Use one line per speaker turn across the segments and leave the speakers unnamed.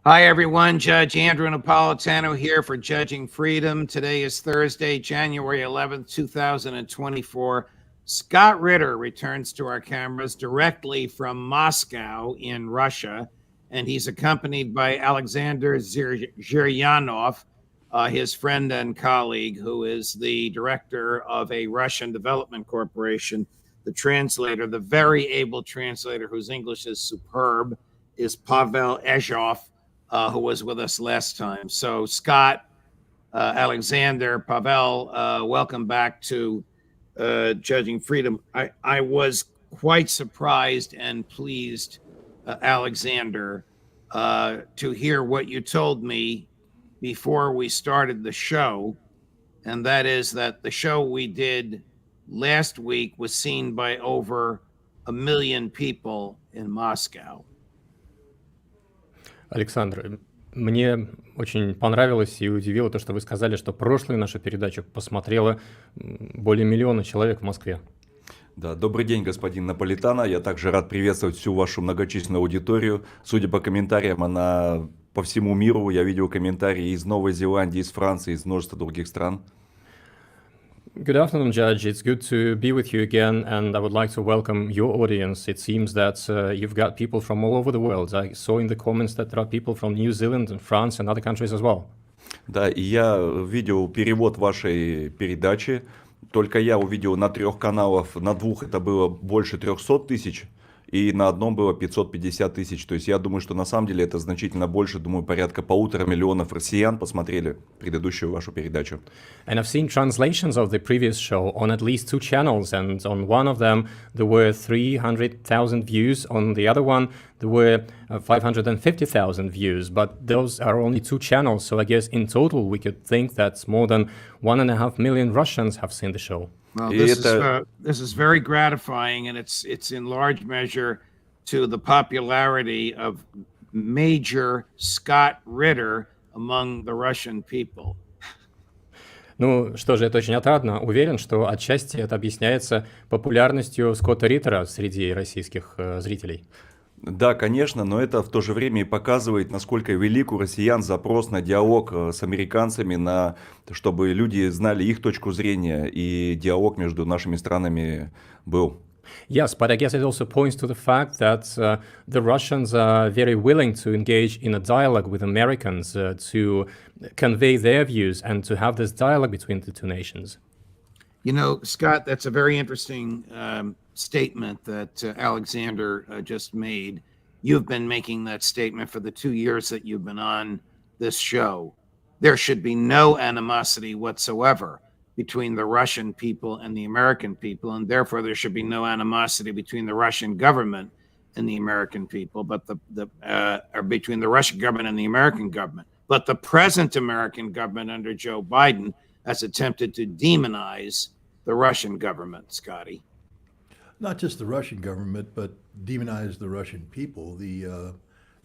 Hi, everyone. Judge Andrew Napolitano here for Judging Freedom. Today is Thursday, January 11th, 2024. Scott Ritter returns to our cameras directly from Moscow in Russia, and he's accompanied by Alexander Zhiryanov, his friend and colleague, who is the director of a Russian development corporation. The translator, the very able translator whose English is superb, is Pavel Ezhov, who was with us last time. So Scott, Alexander, Pavel, welcome back to Judging Freedom. I was quite surprised and pleased, Alexander, to hear what you told me before we started the show, and that is that the show we did last week was seen by over 1 million people in Moscow.
Александр, мне очень понравилось и удивило то, что вы сказали, что прошлую нашу передачу посмотрело более 1 миллиона человек в Москве.
Да, добрый день, господин Наполитано. Я также рад приветствовать всю вашу многочисленную аудиторию. Судя по комментариям, она по всему миру. Я видел комментарии из Новой Зеландии, из Франции, из множества других стран.
Good afternoon, Judge. It's good to be with you again, and I would like to welcome your audience. It seems that you've got people from all over the world. I saw in the comments that there are people from New Zealand and France and other countries as well.
Да, и я видел перевод вашей передачи. Только я увидел на 3 каналах, на 2 это было больше 300 тысяч, и на одном было 550 тысяч. То есть я думаю, что на самом деле это значительно больше. Думаю, порядка 1,5 миллиона россиян посмотрели предыдущую вашу передачу.
And I've seen translations of the previous show on at least 2 channels, and on one of them there were 300,000 views, on the other one there were 550,000 views, but those are only 2 channels, so I guess in total we could think that more than 1.5 million Russians have seen the show.
Well, this is very gratifying, and it's in large measure to the popularity of Major Scott Ritter among the Russian people.
Ну что же, это очень отрадно. Уверен, что отчасти это объясняется популярностью Скотта Риттера среди российских зрителей.
Да, конечно, но это в то же время и показывает, насколько велик у россиян запрос на диалог с американцами, чтобы люди знали их точку зрения, и диалог между нашими странами был.
Yes, but I guess it also points to the fact that the Russians are very willing to engage in a dialogue with Americans to convey their views and to have this dialogue between the two nations.
You know, Scott, that's a very interesting statement that Alexander just made. You've been making that statement for the 2 years that you've been on this show. There should be no animosity whatsoever between the Russian people and the American people, and therefore there should be no animosity between the Russian government and the American people, but or between the Russian government and the American government. But the present American government under Joe Biden has attempted to demonize the Russian government, Scotty.
Not just the Russian government, but demonize the Russian people. The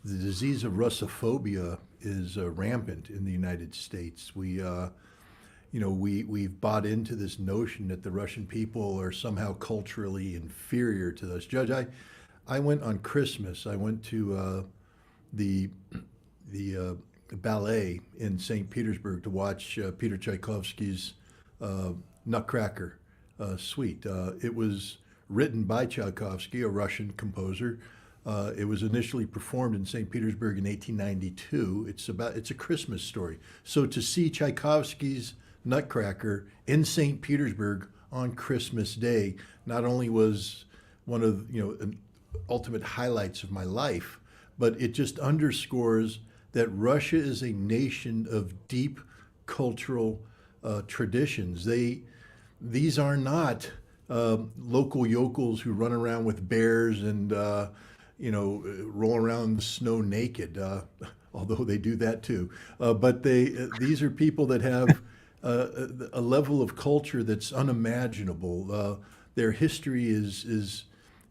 disease of Russophobia is rampant in the United States. We've bought into this notion that the Russian people are somehow culturally inferior to us. Judge, I went on Christmas. I went to the ballet in St. Petersburg to watch Peter Tchaikovsky's Nutcracker suite. It was written by Tchaikovsky, a Russian composer. It was initially performed in St. Petersburg in 1892. It's a Christmas story. So to see Tchaikovsky's Nutcracker in St. Petersburg on Christmas Day not only was one of an ultimate highlights of my life, but it just underscores that Russia is a nation of deep cultural traditions. These are not local yokels who run around with bears and roll around in the snow naked, although they do that too. But these are people that have a level of culture that's unimaginable. Their history is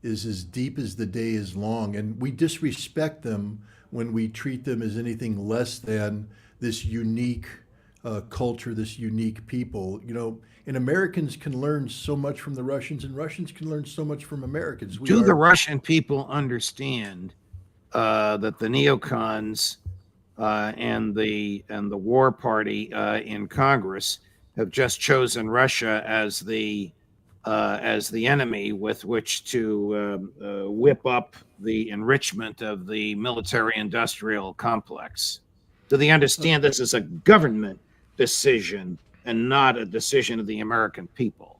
as deep as the day is long, and we disrespect them when we treat them as anything less than this unique culture, this unique people. And Americans can learn so much from the Russians, and Russians can learn so much from Americans.
The Russian people understand that the neocons and the war party in Congress have just chosen Russia as the enemy with which to whip up the enrichment of the military-industrial complex. Do they understand this is a government decision and not a decision of the American people?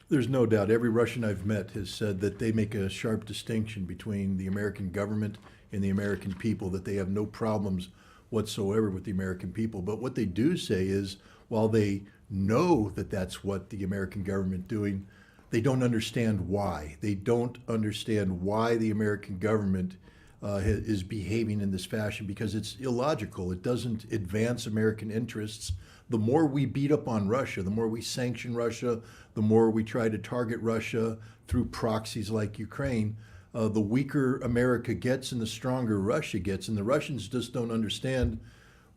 There's no doubt. Every Russian I've met has said that they make a sharp distinction between the American government and the American people, that they have no problems whatsoever with the American people. But what they do say is, while they know that that's what the American government doing, they don't understand why. They don't understand why the American government is behaving in this fashion, because it's illogical. It doesn't advance American interests. The more we beat up on Russia, the more we sanction Russia, the more we try to target Russia through proxies like Ukraine, the weaker America gets and the stronger Russia gets. And the Russians just don't understand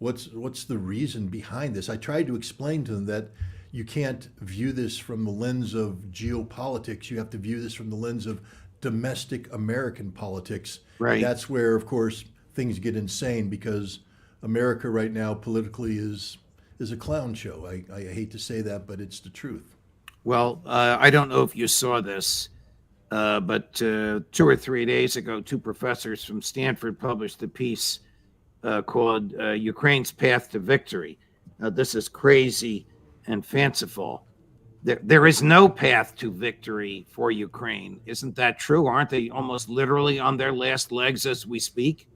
what's the reason behind this. I tried to explain to them that you can't view this from the lens of geopolitics. You have to view this from the lens of domestic American politics.
Right.
That's where, of course, things get insane, because America right now politically is a clown show. I hate to say that, but it's the truth.
Well, I don't know if you saw this, but 2 or 3 days ago, 2 professors from Stanford published a piece called Ukraine's Path to Victory. This is crazy and fanciful. There is no path to victory for Ukraine. Isn't that true? Aren't they almost literally on their last legs as we speak?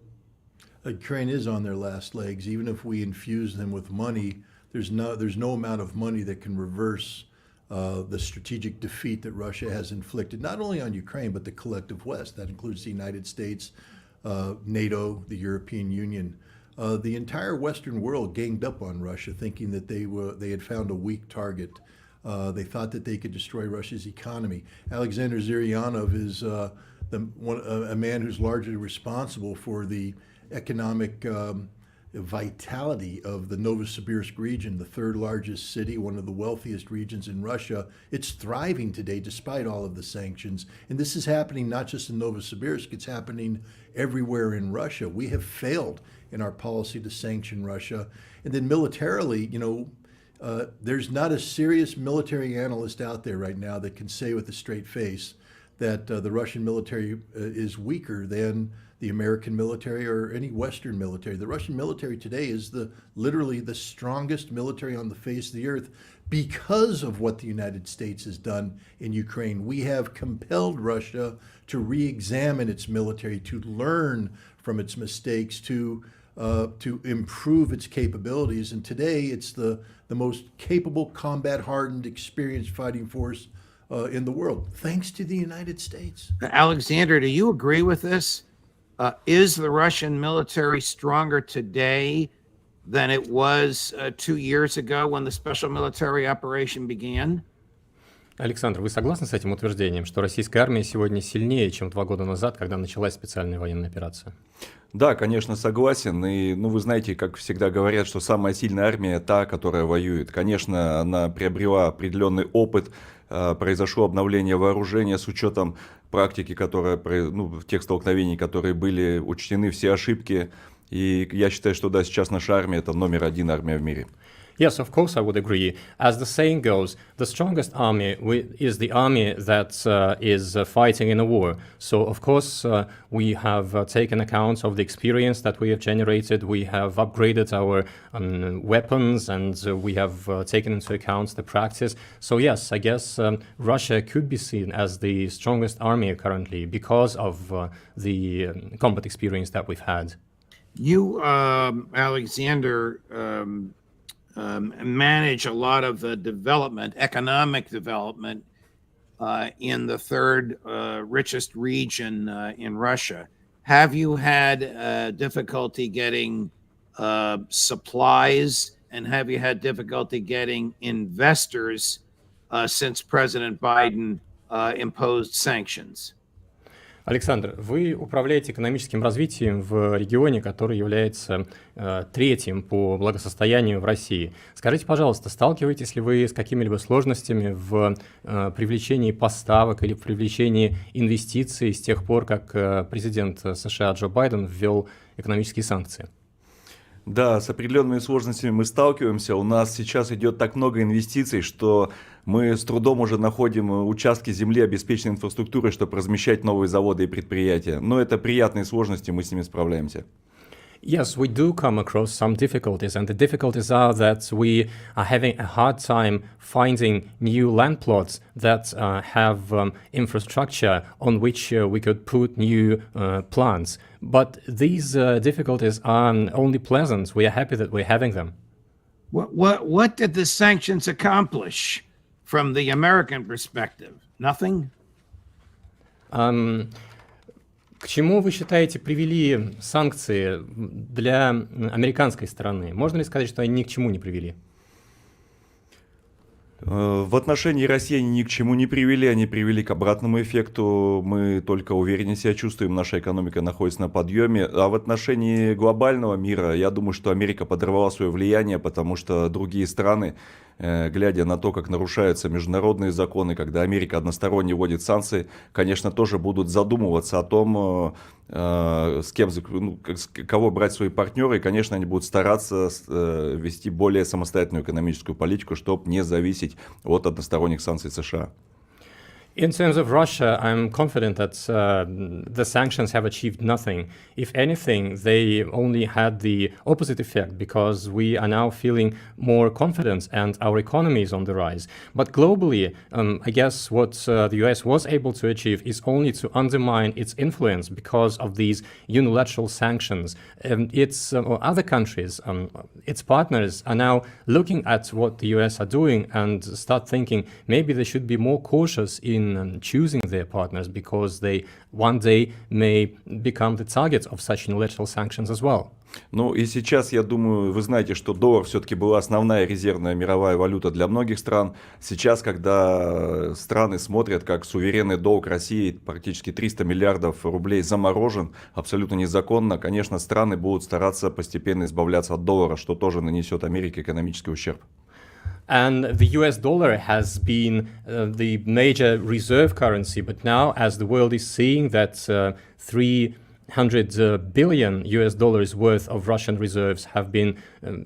Ukraine is on their last legs. Even if we infuse them with money, there's no amount of money that can reverse the strategic defeat that Russia has inflicted, not only on Ukraine, but the collective West. That includes the United States, NATO, the European Union. The entire Western world ganged up on Russia, thinking that they had found a weak target. They thought that they could destroy Russia's economy. Alexander Zhiryanov is a man who's largely responsible for the economic vitality of the Novosibirsk region, the 3rd largest city, one of the wealthiest regions in Russia. It's thriving today despite all of the sanctions. And this is happening not just in Novosibirsk, it's happening everywhere in Russia. We have failed in our policy to sanction Russia. And then militarily, there's not a serious military analyst out there right now that can say with a straight face that the Russian military is weaker than the American military or any Western military. The Russian military today is literally the strongest military on the face of the earth because of what the United States has done in Ukraine. We have compelled Russia to re-examine its military, to learn from its mistakes, to improve its capabilities. And today it's the most capable, combat-hardened, experienced fighting force in the world, thanks to the United States.
Alexander, do you agree with this? Is the Russian military stronger today than it was 2 years ago when the special military operation began?
Александр, вы согласны с этим утверждением, что российская армия сегодня сильнее, чем 2 года назад, когда началась специальная военная операция?
Да, конечно, согласен. И, вы знаете, как всегда говорят, что самая сильная армия та, которая воюет. Конечно, она приобрела определенный опыт, произошло обновление вооружения с учетом практики, которая, в тех столкновений, которые были, учтены все ошибки. И я считаю, что да, сейчас наша армия — это номер 1 армия в мире.
Yes, of course I would agree. As the saying goes, the strongest army is the army that is fighting in a war. So, of course, we have taken account of the experience that we have generated. We have upgraded our weapons, and we have taken into account the practice. So, yes, I guess Russia could be seen as the strongest army currently because of the combat experience that we've had.
You, Alexander, manage a lot of the development, economic development, in the 3rd richest region in Russia. Have you had difficulty getting supplies, and have you had difficulty getting investors since President Biden imposed sanctions?
Александр, вы управляете экономическим развитием в регионе, который является 3-м по благосостоянию в России. Скажите, пожалуйста, сталкиваетесь ли вы с какими-либо сложностями в привлечении поставок или в привлечении инвестиций с тех пор, как президент США Джо Байден ввел экономические санкции?
Да, с определенными сложностями мы сталкиваемся. У нас сейчас идет так много инвестиций, что мы с трудом уже находим участки земли, обеспеченной инфраструктурой, чтобы размещать новые заводы и предприятия. Но это приятные сложности, мы с ними справляемся.
Yes, we do come across some difficulties, and the difficulties are that we are having a hard time finding new land plots that have infrastructure on which we could put new plants. But these difficulties are only pleasant. We are happy that we're having them.
What did the sanctions accomplish from the American perspective? Nothing?
К чему, вы считаете, привели санкции для американской стороны? Можно ли сказать, что они ни к чему не привели?
В отношении России они ни к чему не привели, они привели к обратному эффекту. Мы только увереннее себя чувствуем, наша экономика находится на подъеме. А в отношении глобального мира, я думаю, что Америка подорвала свое влияние, потому что другие страны, глядя на то, как нарушаются международные законы, когда Америка односторонне вводит санкции, конечно, тоже будут задумываться о том, с кем, кого брать свои партнеры, и, конечно, они будут стараться вести более самостоятельную экономическую политику, чтобы не зависеть от односторонних санкций США.
In terms of Russia, I'm confident that the sanctions have achieved nothing. If anything, they only had the opposite effect because we are now feeling more confidence and our economy is on the rise. But globally, I guess what the US was able to achieve is only to undermine its influence because of these unilateral sanctions. Its other countries, its partners are now looking at what the US are doing and start thinking maybe they should be more cautious in choosing their partners because they one day may become the targets of such unilateral sanctions as well.
Ну и сейчас, я думаю, вы знаете, что доллар все-таки была основная резервная мировая валюта для многих стран. Сейчас, когда страны смотрят, как суверенный долг России, практически 300 миллиардов рублей заморожен, абсолютно незаконно, конечно, страны будут стараться постепенно избавляться от доллара, что тоже нанесет Америке экономический ущерб.
And the US dollar has been the major reserve currency, but now as the world is seeing that 300 billion US dollars worth of Russian reserves have been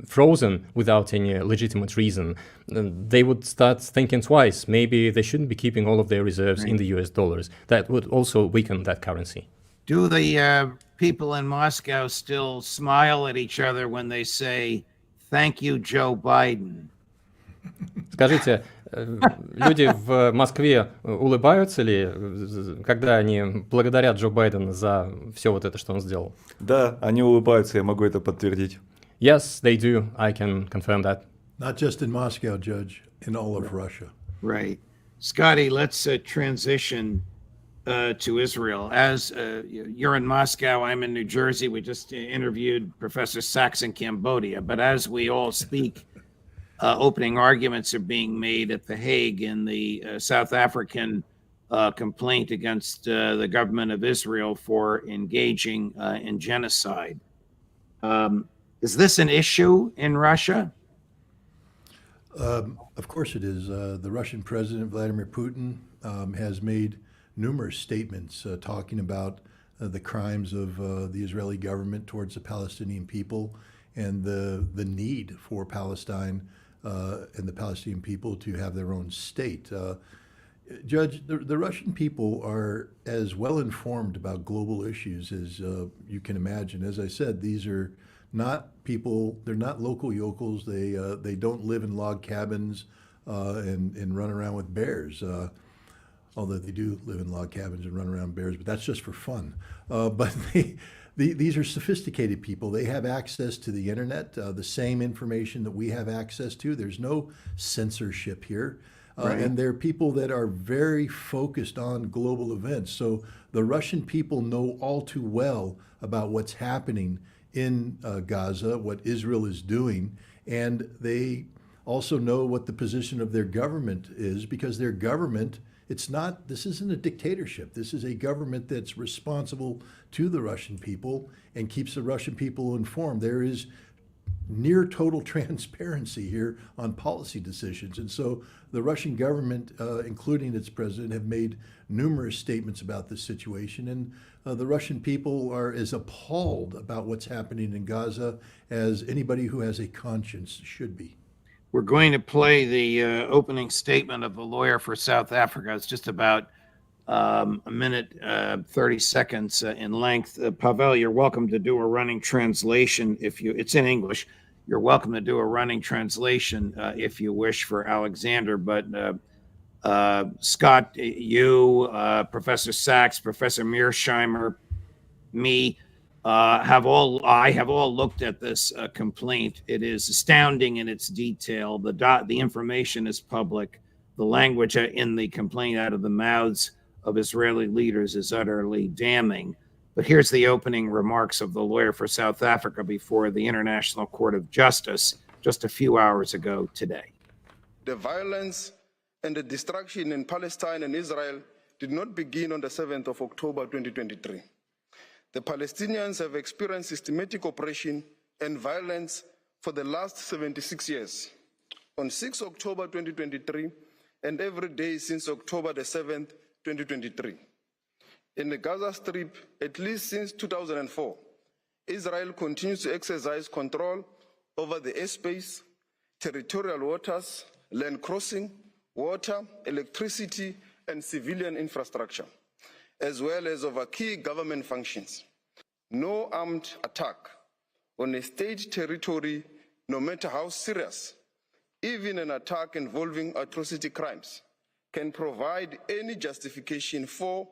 frozen without any legitimate reason, they would start thinking twice. Maybe they shouldn't be keeping all of their reserves in the US dollars. That would also weaken that currency.
Do the people in Moscow still smile at each other when they say, "Thank you, Joe Biden"?
Скажите, люди в Москве улыбаются ли, когда они благодарят Джо Байдена за все вот это, что он сделал?
Да, они улыбаются, я могу это подтвердить.
Yes, they do. I can confirm that.
Not just in Moscow, Judge, in all of Russia.
Right. Scotty, let's transition to Israel. As you're in Moscow, I'm in New Jersey. We just interviewed Professor Sachs in Cambodia. But as we all speak, opening arguments are being made at The Hague in the South African complaint against the government of Israel for engaging in genocide. Is this an issue in Russia?
Of course it is. The Russian President Vladimir Putin has made numerous statements talking about the crimes of the Israeli government towards the Palestinian people and the need for Palestine and the Palestinian people to have their own state. Judge, the Russian people are as well informed about global issues as you can imagine. As I said, these are not people, they're not local yokels. They don't live in log cabins and run around with bears. Although they do live in log cabins and run around bears, but that's just for fun. But these are sophisticated people. They have access to the internet, the same information that we have access to. There's no censorship here. Right. And they're people that are very focused on global events. So the Russian people know all too well about what's happening in Gaza, what Israel is doing, and they also know what the position of their government is, because their government, this isn't a dictatorship. This is a government that's responsible to the Russian people and keeps the Russian people informed. There is near total transparency here on policy decisions. And so the Russian government, including its president, have made numerous statements about this situation. And the Russian people are as appalled about what's happening in Gaza as anybody who has a conscience should be.
We're going to play the opening statement of the lawyer for South Africa. It's just about a minute, 30 seconds in length. Pavel, you're welcome to do a running translation it's in English. You're welcome to do a running translation if you wish for Alexander. But Scott, you, Professor Sachs, Professor Mearsheimer, me, I have all looked at this complaint. It is astounding in its detail. The information is public. The language in the complaint out of the mouths of Israeli leaders is utterly damning. But here's the opening remarks of the lawyer for South Africa before the International Court of Justice just a few hours ago today.
The violence and the destruction in Palestine and Israel did not begin on the 7th of October 2023. The Palestinians have experienced systematic oppression and violence for the last 76 years. On 6 October 2023, and every day since October the 7th, 2023. In the Gaza Strip, at least since 2004, Israel continues to exercise control over the airspace, territorial waters, land crossing, water, electricity, and civilian infrastructure, as well as over key government functions. No armed attack on a state territory, no matter how serious, even an attack involving atrocity crimes, can provide any justification for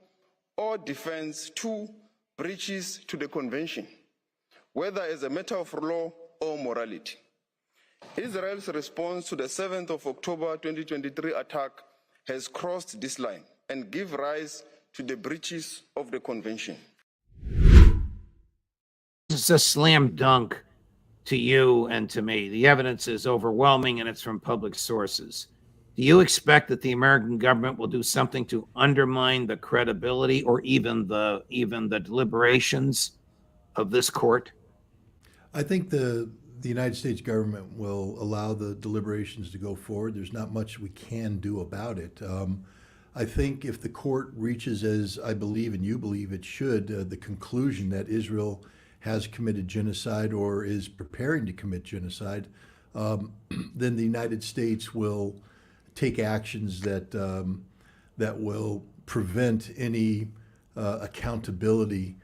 or defense to breaches to the convention, whether as a matter of law or morality. Israel's response to the 7th of October 2023 attack has crossed this line and give rise to the breaches of the convention.
This is a slam dunk to you and to me. The evidence is overwhelming and it's from public sources. Do you expect that the American government will do something to undermine the credibility or even the deliberations of this court?
I think the United States government will allow the deliberations to go forward. There's not much we can do about it. I think if the court reaches, as I believe and you believe it should, the conclusion that Israel has committed genocide or is preparing to commit genocide, then the United States will take actions that will prevent any accountability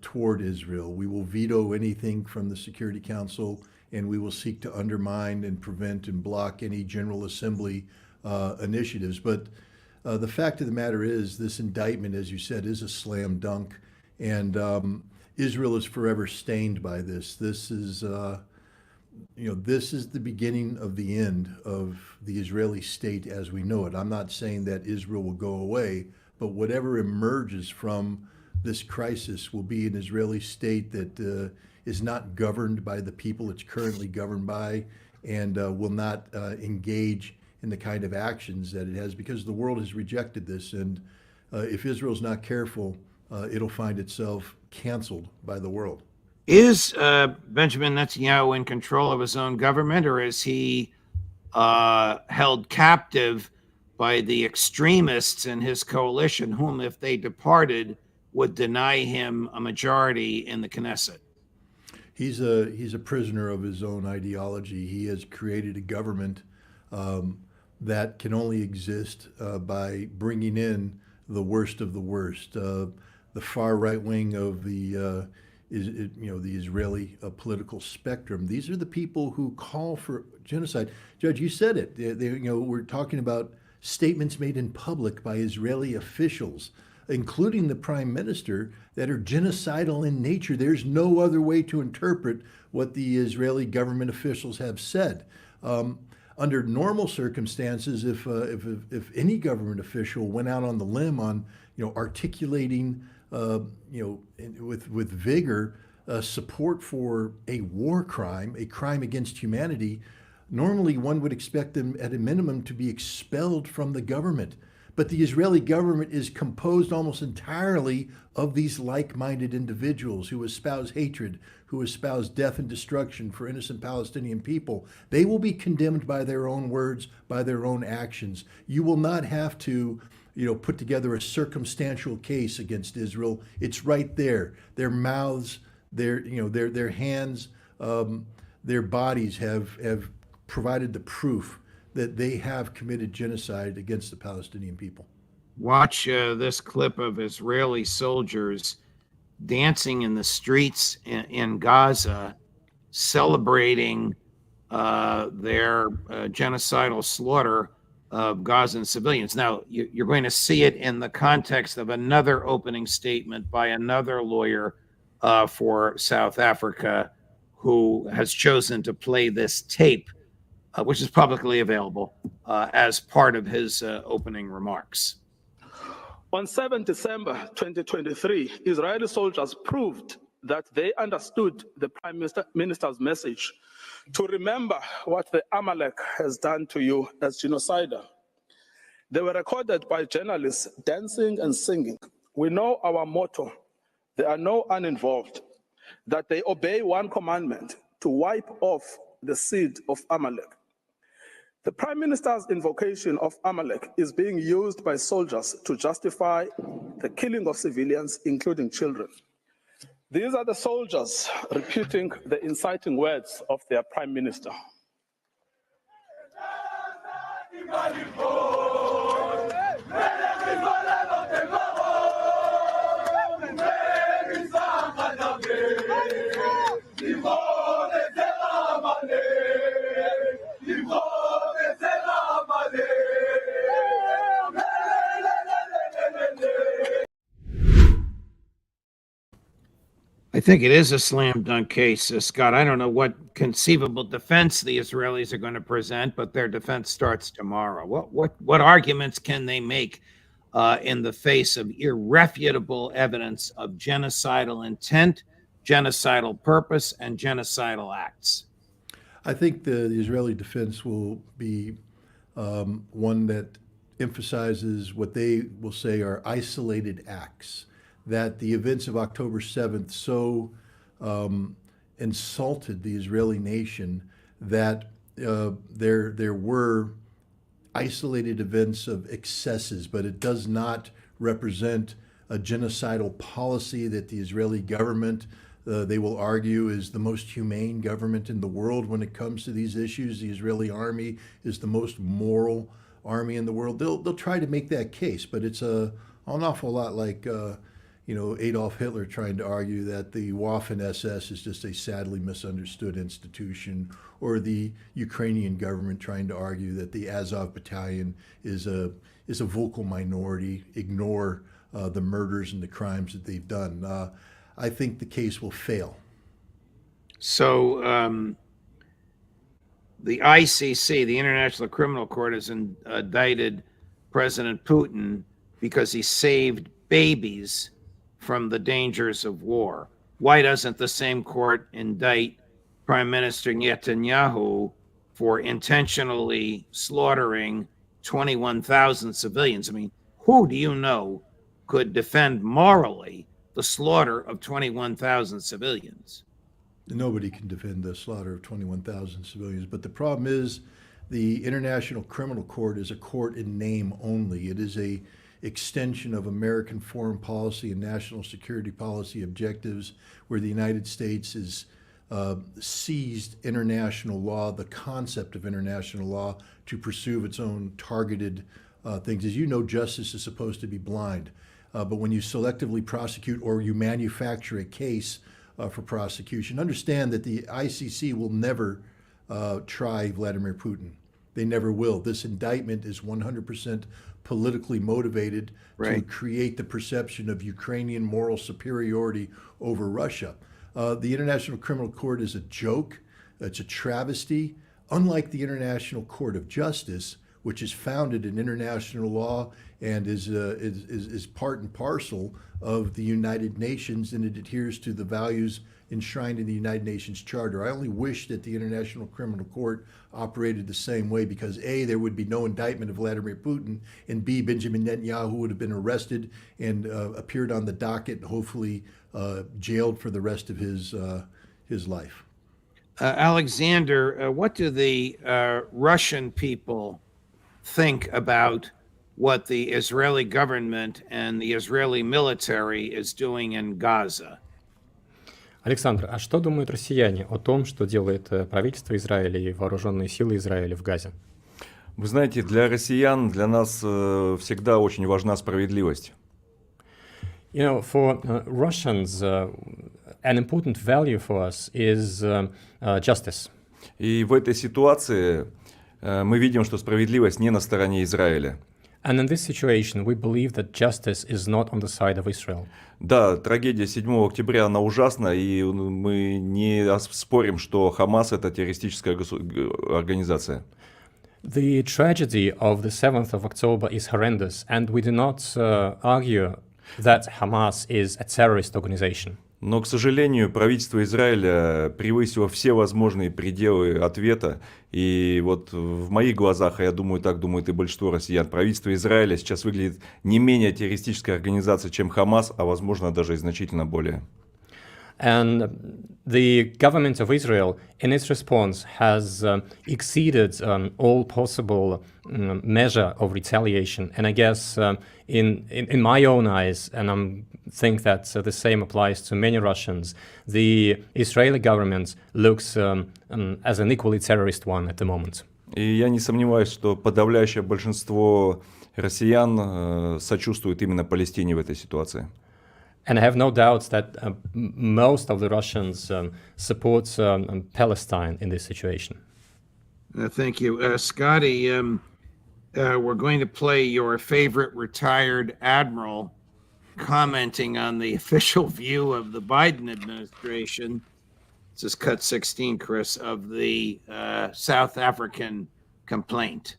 toward Israel. We will veto anything from the Security Council, and we will seek to undermine and prevent and block any General Assembly initiatives. But the fact of the matter is, this indictment, as you said, is a slam dunk, and Israel is forever stained by this. This is this is the beginning of the end of the Israeli state as we know it. I'm not saying that Israel will go away, but whatever emerges from this crisis will be an Israeli state that is not governed by the people it's currently governed by, and will not engage in the kind of actions that it has, because the world has rejected this. And if Israel's not careful, it'll find itself canceled by the world.
Is Benjamin Netanyahu in control of his own government, or is he held captive by the extremists in his coalition, whom, if they departed, would deny him a majority in the Knesset?
He's a prisoner of his own ideology. He has created a government that can only exist by bringing in the worst of the worst, the far right wing of the Israeli political spectrum. These are the people who call for genocide. Judge, you said it. We're talking about statements made in public by Israeli officials, including the prime minister, that are genocidal in nature. There's no other way to interpret what the Israeli government officials have said. Under normal circumstances, if any government official went out on the limb on articulating with vigor support for a war crime, a crime against humanity, normally one would expect them at a minimum to be expelled from the government. But the Israeli government is composed almost entirely of these like-minded individuals who espouse hatred, who espouse death and destruction for innocent Palestinian people. They will be condemned by their own words, by their own actions. You will not have to, put together a circumstantial case against Israel. It's right there. Their mouths, their hands, their bodies have provided the proof that they have committed genocide against the Palestinian people.
Watch this clip of Israeli soldiers dancing in the streets in Gaza, celebrating their genocidal slaughter of Gazan civilians. Now, you're going to see it in the context of another opening statement by another lawyer for South Africa who has chosen to play this tape, which is publicly available, as part of his opening remarks.
On 7 December 2023, Israeli soldiers proved that they understood the Prime Minister's message to remember what the Amalek has done to you as genocider. They were recorded by journalists dancing and singing. We know our motto, there are no uninvolved, that they obey one commandment, to wipe off the seed of Amalek. The Prime Minister's invocation of Amalek is being used by soldiers to justify the killing of civilians, including children. These are the soldiers repeating the inciting words of their Prime Minister.
I think it is a slam dunk case, Scott. I don't know what conceivable defense the Israelis are going to present, but their defense starts tomorrow. What arguments can they make in the face of irrefutable evidence of genocidal intent, genocidal purpose, and genocidal acts?
I think the Israeli defense will be one that emphasizes what they will say are isolated acts, that the events of October 7th so insulted the Israeli nation that there were isolated events of excesses, but it does not represent a genocidal policy that the Israeli government, they will argue, is the most humane government in the world when it comes to these issues. The Israeli army is the most moral army in the world. They'll try to make that case, but it's an awful lot like Adolf Hitler trying to argue that the Waffen-SS is just a sadly misunderstood institution, or the Ukrainian government trying to argue that the Azov battalion is a vocal minority, ignore the murders and the crimes that they've done. I think the case will fail.
So the ICC, the International Criminal Court, has indicted President Putin because he saved babies from the dangers of war. Why doesn't the same court indict Prime Minister Netanyahu for intentionally slaughtering 21,000 civilians? I mean, who do you know could defend morally the slaughter of 21,000 civilians?
Nobody can defend the slaughter of 21,000 civilians, but the problem is the International Criminal Court is a court in name only. It is a extension of American foreign policy and national security policy objectives, where the United States has seized international law, the concept of international law, to pursue its own targeted things. As you know, justice is supposed to be blind, but when you selectively prosecute or you manufacture a case for prosecution, understand that the ICC will never try Vladimir Putin. They never will. This indictment is 100% politically motivated to create the perception of Ukrainian moral superiority over Russia. The International Criminal Court is a joke. It's a travesty. Unlike the International Court of Justice, which is founded in international law and is part and parcel of the United Nations, and it adheres to the values enshrined in the United Nations Charter. I only wish that the International Criminal Court operated the same way because A, there would be no indictment of Vladimir Putin, and B, Benjamin Netanyahu would have been arrested and appeared on the docket, hopefully jailed for the rest of his life.
Alexander, what do the Russian people think about what the Israeli government and the Israeli military is doing in Gaza?
Александр, а что думают россияне о том, что делает правительство Израиля и вооруженные силы Израиля в Газе?
Вы знаете, для россиян, для нас всегда очень важна справедливость.
You know, for Russians, an important value for us is justice.
И в этой ситуации мы видим, что справедливость не на стороне Израиля.
And in this situation, we believe that justice is not on the side of Israel.
Да, трагедия 7 октября, она ужасна, и мы не спорим, что Хамас — это террористическая организация.
The tragedy of the 7th of October is horrendous, and we do not argue that Hamas is a terrorist organization.
Но, к сожалению, правительство Израиля превысило все возможные пределы ответа. И вот в моих глазах, а я думаю, так думает и большинство россиян, правительство Израиля сейчас выглядит не менее террористической организацией, чем Хамас, а возможно даже и значительно более.
And the government of Israel, in its response, has exceeded all possible measure of retaliation. And I guess in my own eyes, and I think that the same applies to many Russians, the Israeli government looks as an equally terrorist one at the moment.
И я не сомневаюсь, что подавляющее большинство россиян сочувствует именно Палестине в этой ситуации.
And I have no doubts that most of the Russians support Palestine in this situation.
Thank you. Scotty, we're going to play your favorite retired admiral commenting on the official view of the Biden administration. This is cut 16, Chris, of the South African complaint.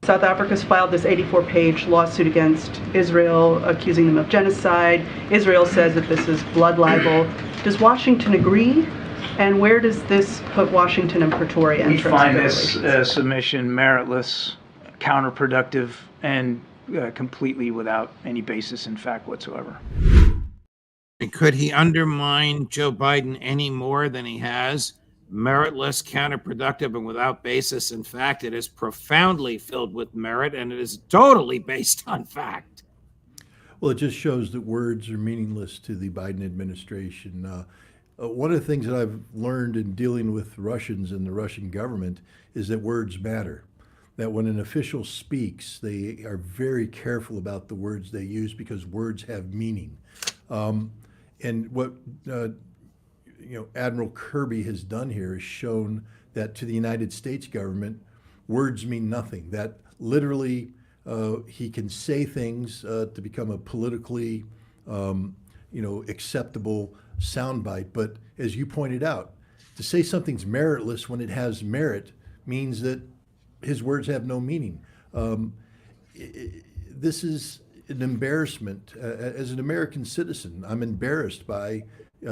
South Africa's filed this 84-page lawsuit against Israel, accusing them of genocide. Israel says that this is blood libel. Does Washington agree? And where does this put Washington and Pretoria in terms of
find
their
this
relations?
submission meritless, counterproductive, and completely without any basis in fact whatsoever.
Could he undermine Joe Biden any more than he has? Meritless, counterproductive, and without basis in fact. It is profoundly filled with merit, and it is totally based on fact.
Well, it just shows that words are meaningless to the Biden administration. One of the things that I've learned in dealing with Russians and the Russian government is that words matter. That when an official speaks, they are very careful about the words they use because words have meaning. And what Admiral Kirby has done here is shown that to the United States government, words mean nothing. That literally he can say things to become a politically acceptable soundbite. But as you pointed out, to say something's meritless when it has merit means that his words have no meaning. This is an embarrassment. As an American citizen, I'm embarrassed by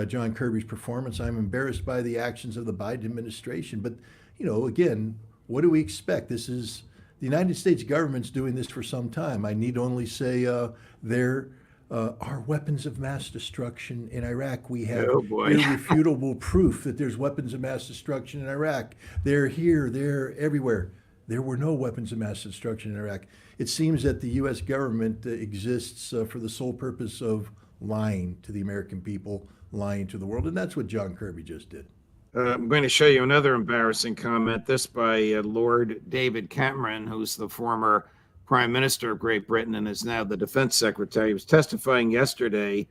John Kirby's performance. I'm embarrassed by the actions of the Biden administration. But, again, what do we expect? This is the United States government's doing this for some time. I need only say there are weapons of mass destruction in Iraq. We have irrefutable proof that there's weapons of mass destruction in Iraq. They're here, they're everywhere. There were no weapons of mass destruction in Iraq. It seems that the U.S. government exists for the sole purpose of lying to the American people, lying to the world, and that's what John Kirby just did.
I'm going to show you another embarrassing comment, this by Lord David Cameron, who's the former Prime Minister of Great Britain and is now the Defense Secretary. He was testifying yesterday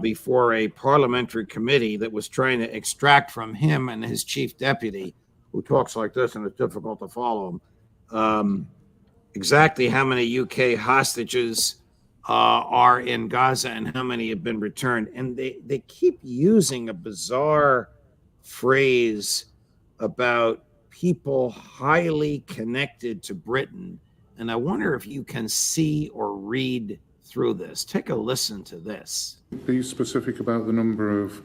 before a parliamentary committee that was trying to extract from him and his chief deputy, who talks like this and it's difficult to follow him, exactly how many UK hostages are in Gaza and how many have been returned. And they keep using a bizarre phrase about people highly connected to Britain. And I wonder if you can see or read through this. Take a listen to this.
Be specific about the number of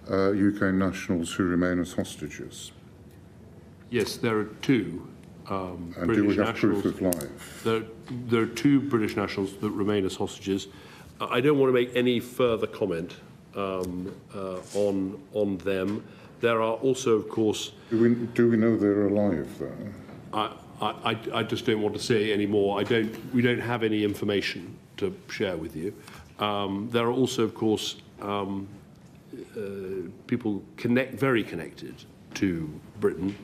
UK nationals who remain as hostages.
Yes, there are two
And
British
do we have
nationals.
proof of life?
There are two British nationals that remain as hostages. I don't want to make any further comment on them. There are also, of course.
Do we know they're alive, though?
I just don't want to say any more. We don't have any information to share with you. There are also, of course, people very connected to Britain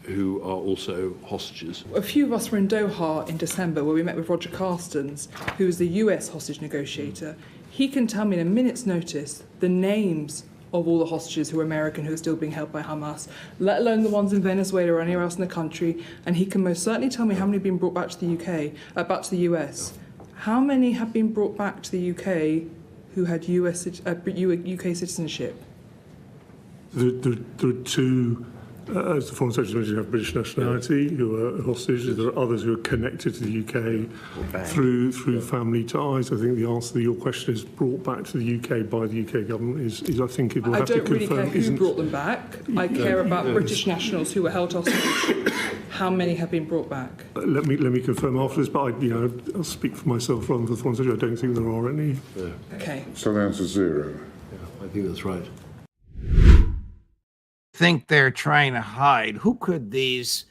who are also hostages.
A few of us were in Doha in December where we met with Roger Carstens, who is the US hostage negotiator. He can tell me in a minute's notice the names of all the hostages who are American who are still being held by Hamas, let alone the ones in Venezuela or anywhere else in the country, and he can most certainly tell me how many have been brought back to the back to the US. How many have been brought back to the UK who had UK citizenship?
There are two, as the Foreign Secretary mentioned, have British nationality who are hostages. There are others who are connected to the UK through family ties. I think the answer to your question is brought back to the UK by the UK government is I think it will have to confirm.
I don't really care who brought them back. I care about British nationals who were held hostage. How many have been brought back?
Let me confirm after this, but I'll speak for myself rather than for the Foreign Secretary. I don't think there are any.
Yeah.
Okay.
So the answer is zero.
Yeah, I think that's right.
Think they're trying to hide. Who could these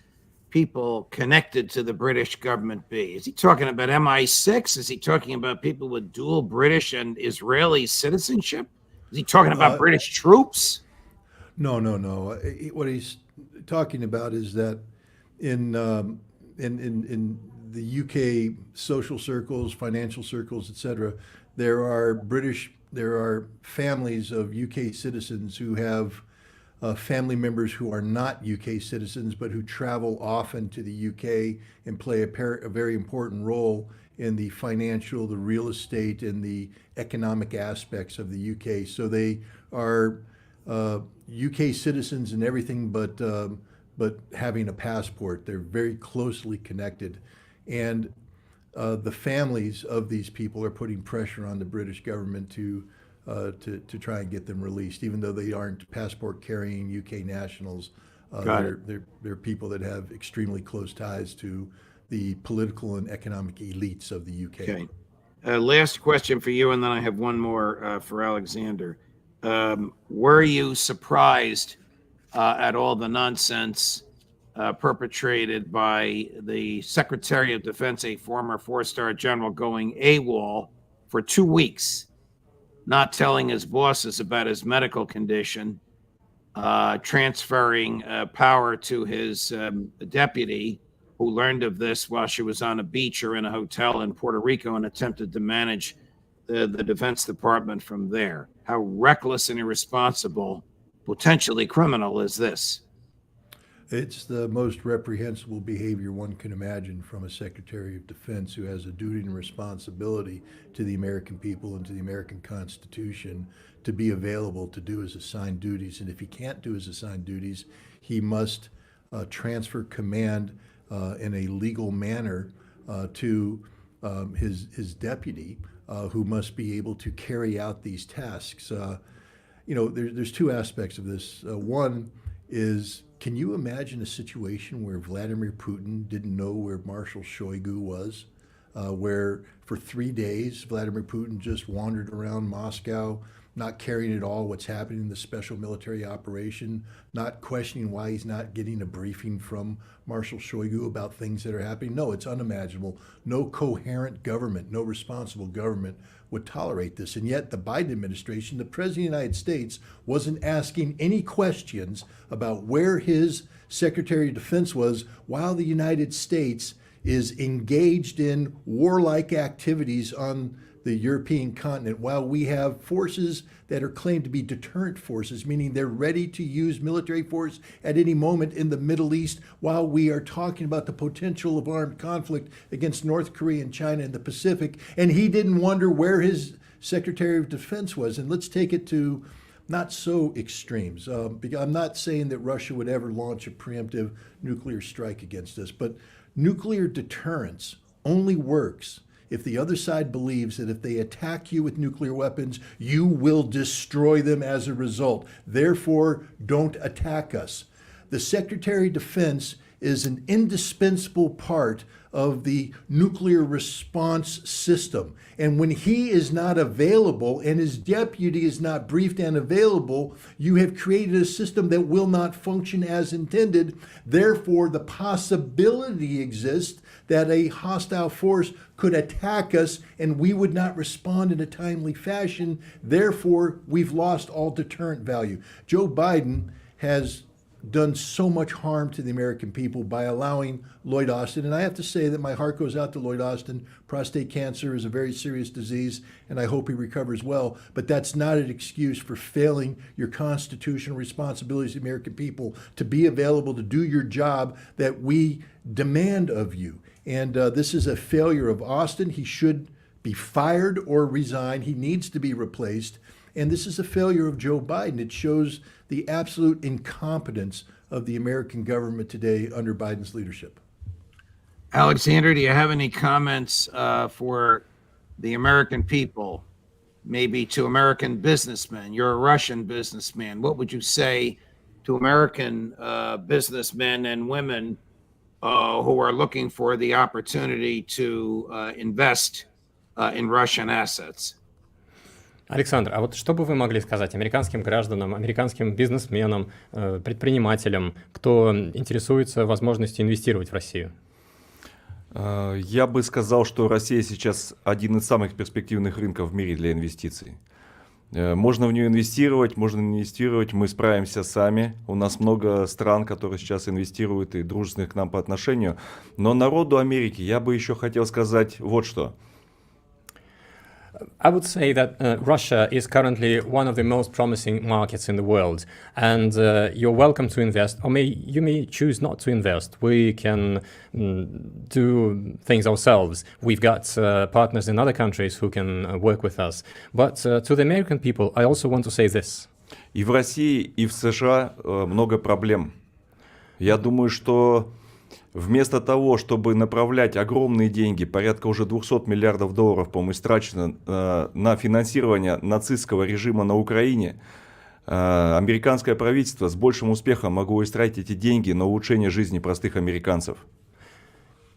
people connected to the British government be? Is he talking about MI6? Is he talking about people with dual British and Israeli citizenship? Is he talking about British troops?
No. What he's talking about is that in the UK social circles, financial circles, etc., there are families of UK citizens who have family members who are not UK citizens, but who travel often to the UK and play a very important role in the financial, the real estate, and the economic aspects of the UK. So they are UK citizens and everything, but having a passport. They're very closely connected, and the families of these people are putting pressure on the British government to try and get them released, even though they aren't passport-carrying UK nationals. They're people that have extremely close ties to the political and economic elites of the UK.
Okay. Last question for you, and then I have one more for Alexander. Were you surprised at all the nonsense perpetrated by the Secretary of Defense, a former four-star general, going AWOL for 2 weeks, not telling his bosses about his medical condition, transferring power to his deputy, who learned of this while she was on a beach or in a hotel in Puerto Rico and attempted to manage the Defense Department from there? How reckless and irresponsible, potentially criminal, is this?
It's the most reprehensible behavior one can imagine from a Secretary of Defense who has a duty and responsibility to the American people and to the American Constitution to be available to do his assigned duties. And if he can't do his assigned duties, he must transfer command in a legal manner to his deputy, who must be able to carry out these tasks. There's two aspects of this. One is, can you imagine a situation where Vladimir Putin didn't know where Marshal Shoigu was, where for 3 days Vladimir Putin just wandered around Moscow, not caring at all what's happening in the special military operation, not questioning why he's not getting a briefing from Marshal Shoigu about things that are happening? No, it's unimaginable. No coherent government, no responsible government would tolerate this. And yet the Biden administration, the President of the United States, wasn't asking any questions about where his Secretary of Defense was while the United States is engaged in warlike activities on the European continent, while we have forces that are claimed to be deterrent forces, meaning they're ready to use military force at any moment in the Middle East, while we are talking about the potential of armed conflict against North Korea and China in the Pacific. And he didn't wonder where his Secretary of Defense was. And let's take it to not so extremes. Because I'm not saying that Russia would ever launch a preemptive nuclear strike against us, but nuclear deterrence only works if the other side believes that if they attack you with nuclear weapons, you will destroy them as a result. Therefore, don't attack us. The Secretary of Defense is an indispensable part of the nuclear response system. And when he is not available and his deputy is not briefed and available, you have created a system that will not function as intended. Therefore, the possibility exists that a hostile force could attack us and we would not respond in a timely fashion. Therefore, we've lost all deterrent value. Joe Biden has done so much harm to the American people by allowing Lloyd Austin. And I have to say that my heart goes out to Lloyd Austin. Prostate cancer is a very serious disease, and I hope he recovers well. But that's not an excuse for failing your constitutional responsibilities to the American people to be available to do your job that we demand of you. And this is a failure of Austin. He should be fired or resign. He needs to be replaced. And this is a failure of Joe Biden. It shows the absolute incompetence of the American government today under Biden's leadership.
Alexander, do you have any comments for the American people, maybe to American businessmen? You're a Russian businessman. What would you say to American businessmen and women who are looking for the opportunity to invest in Russian assets?
Александр, а вот что бы вы могли сказать американским гражданам, американским бизнесменам, предпринимателям, кто интересуется возможностью инвестировать в Россию?
Я бы сказал, что Россия сейчас один из самых перспективных рынков в мире для инвестиций. Можно в нее инвестировать, можно инвестировать, мы справимся сами. У нас много стран, которые сейчас инвестируют и дружественных к нам по отношению. Но народу Америки я бы еще хотел сказать вот что.
I would say that Russia is currently one of the most promising markets in the world, and you're welcome to invest, or you may choose not to invest. We can do things ourselves. We've got partners in other countries who can work with us. But to the American people, I also want to say this.
И в России, и в США много проблем. Я думаю, что вместо того, чтобы направлять огромные деньги, порядка уже $200 миллиардов, по-моему, истрачено на финансирование нацистского режима на Украине, американское правительство с большим успехом могло истратить эти деньги на улучшение жизни простых американцев.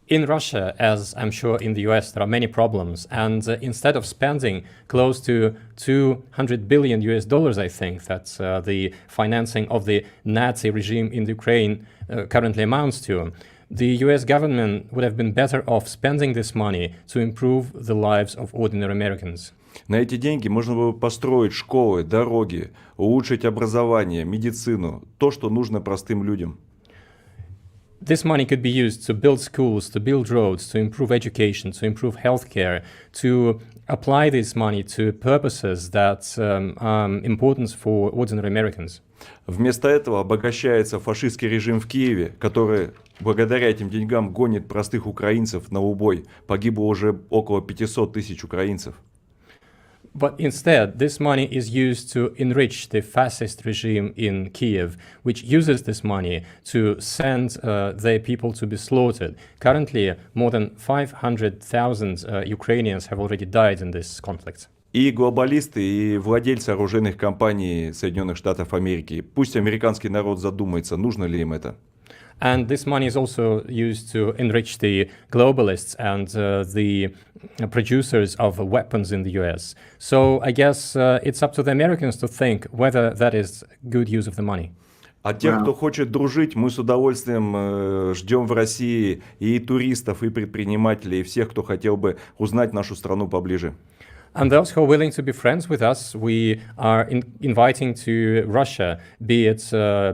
In Russia, as I'm sure in the US, there are many problems, and instead of spending close to $200 billion, I think that's the financing of the Nazi regime in Ukraine currently amounts to, the US government would have been better off spending this money to improve the lives of ordinary Americans.
На эти деньги можно было построить школы, дороги, улучшить образование, медицину, то, что нужно простым людям.
This money could be used to build schools, to build roads, to improve education, to improve healthcare, to apply this money to purposes that are important for ordinary Americans.
Вместо этого обогащается фашистский режим в Киеве, который благодаря этим деньгам гонит простых украинцев на убой. Погибло уже около 500 тысяч украинцев.
But instead, this money is used to enrich the fascist regime in Kiev, which uses this money to send their people to be slaughtered. Currently, more than 500,000 Ukrainians have already died in this conflict.
И глобалисты, и владельцы оружейных компаний Соединенных Штатов Америки. Пусть американский народ задумается, нужно ли им это.
And this money is also used to enrich the globalists and the producers of weapons in the US. So I guess it's up to the Americans to think whether that is good use of the money.
А тех, кто хочет дружить, мы с удовольствием ждем в России и туристов, и предпринимателей, и всех, кто хотел бы узнать нашу страну поближе.
And those who are willing to be friends with us, we are inviting to Russia, be it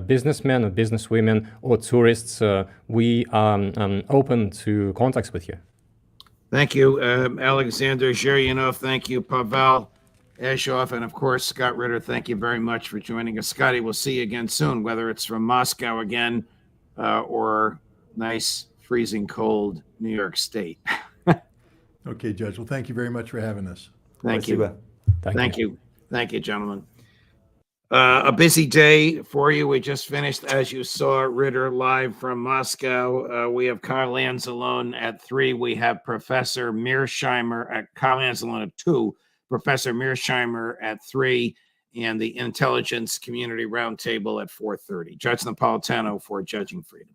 businessmen or businesswomen or tourists. We are open to contacts with you.
Thank you, Alexander Zhiryanov. Thank you, Pavel Eshov. And of course, Scott Ritter, thank you very much for joining us. Scotty, we'll see you again soon, whether it's from Moscow again or nice, freezing cold New York State.
Okay, Judge. Well, thank you very much for having us.
Thank you.
Спасибо.
Thank you. Thank you, gentlemen. A busy day for you. We just finished, as you saw, Ritter live from Moscow. We have Carl Anzalone at 3. We have Professor Mearsheimer at Carl Anzalone at 2, Professor Mearsheimer at 3, and the Intelligence Community Roundtable at 4:30. Judge Napolitano for Judging Freedom.